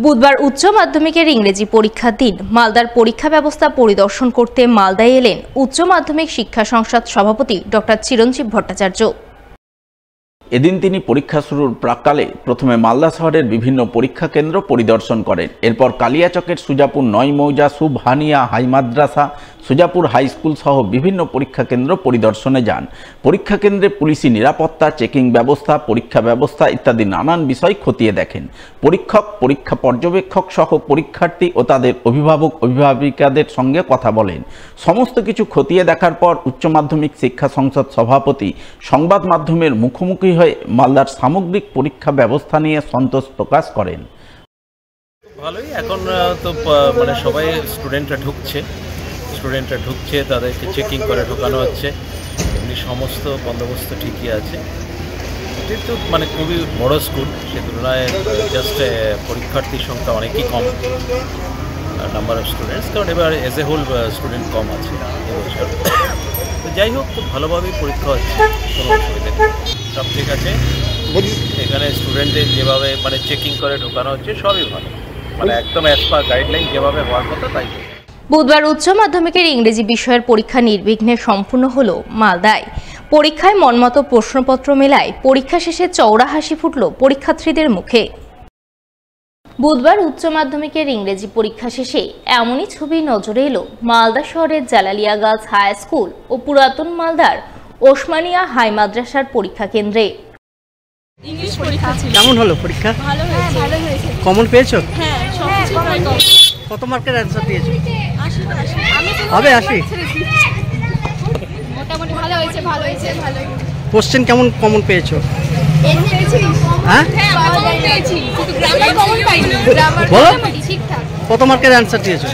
বুধবার উচ্চ মাধ্যমিকের ইংরেজি পরীক্ষার দিন মালদার পরীক্ষা ব্যবস্থা পরিদর্শন করতে মালদায় এলেন উচ্চ মাধ্যমিক শিক্ষা সংসদ সভাপতি ডক্টর চিরঞ্জীব ভট্টাচার্য। এদিন তিনি পরীক্ষা শুরুর প্রাক্কালে প্রথমে মালদা শহরের বিভিন্ন পরীক্ষা কেন্দ্র পরিদর্শন করেন। এরপর কালিয়াচকের সুজাপুর ৯ মৌজা সুবহানিয়া হাই মাদ্রাসা, সুজাপুর হাই স্কুল সহ বিভিন্ন পরীক্ষা কেন্দ্র পরিদর্শনে যান। পরীক্ষা কেন্দ্রে পুলিশি নিরাপত্তা, চেকিং ব্যবস্থা, পরীক্ষা ব্যবস্থা ইত্যাদি নানান বিষয় খতিয়ে দেখেন। পরীক্ষক, পরীক্ষা পর্যবেক্ষক সহ পরীক্ষার্থী ও তাদের অভিভাবক অভিভাবিকাদের সঙ্গে কথা বলেন। সমস্ত কিছু খতিয়ে দেখার পর উচ্চ মাধ্যমিক শিক্ষা সংসদ সভাপতি সংবাদ মাধ্যমের মুখোমুখি হয়ে মালদার সামগ্রিক পরীক্ষা ব্যবস্থা নিয়ে সন্তোষ প্রকাশ করেন। ভালোই, এখন তো মানে সবাই স্টুডেন্টরা ঢুকছে, তাদেরকে চেকিং করে ঢোকানো হচ্ছে। এমনি সমস্ত বন্দোবস্ত ঠিকই আছে। এটি তো মানে খুবই বড় স্কুল, সে তুলনায় জাস্ট পরীক্ষার্থীর সংখ্যা অনেকই কম, নাম্বার অফ স্টুডেন্টস, কারণ এবার এজ এ হোল স্টুডেন্ট কম আছে এবছর। তো যাই হোক, খুব ভালোভাবেই পরীক্ষা হচ্ছে, কোনো অসুবিধা নেই, সব ঠিক আছে। এখানে স্টুডেন্টদের যেভাবে মানে চেকিং করে ঢোকানো হচ্ছে সবই ভালো, মানে একদম অ্যাজ পার গাইডলাইন যেভাবে হওয়ার কথা তাই। বুধবার উচ্চ মাধ্যমিকের ইংরেজি বিষয়ের পরীক্ষা নির্বিঘ্নে সম্পূর্ণ হলো মালদায়। পরীক্ষায় মনমতো প্রশ্নপত্র মেলায় পরীক্ষা শেষে চওড়া হাসি ফুটল পরীক্ষার্থীদের মুখে। বুধবার উচ্চ মাধ্যমিকের ইংরেজি পরীক্ষা শেষে এমনই ছবি নজরে এলো মালদা শহরের জালালিয়া গার্লস হাই স্কুল ও পুরাতন মালদার ওসমানিয়া হাই মাদ্রাসার পরীক্ষা কেন্দ্রে। ইংলিশ পরীক্ষা ছিল। কেমন হলো পরীক্ষা? ভালো হয়েছে। কমন পেয়েছো? হ্যাঁ, সবকিছু ভালো। কত মার্কের অ্যানসার দিয়েছো? 80 আমি হবে 80? মোটামুটি ভালো হয়েছে। কোশ্চেন কেমন কমন পেয়েছো? হ্যাঁ, কমন পেয়েছি, কিন্তু গ্রামার কমন পাইনি। গ্রামার বলো। ঠিকঠাক। কত মার্কের অ্যানসার দিয়েছো?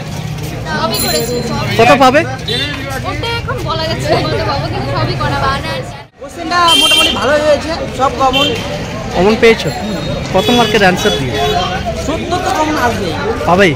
সবই করেছি। কত পাবে? ওটা এখন বলা যাচ্ছে না, কত পাবো, কিন্তু সবই করা বানার। কোশ্চেনটা মোটামুটি ভালো হয়েছে, সব কমন পেয়েছো? কত মার্কের অ্যানসার দিয়েছো? 70 তো কমন আসবে। পাবেই।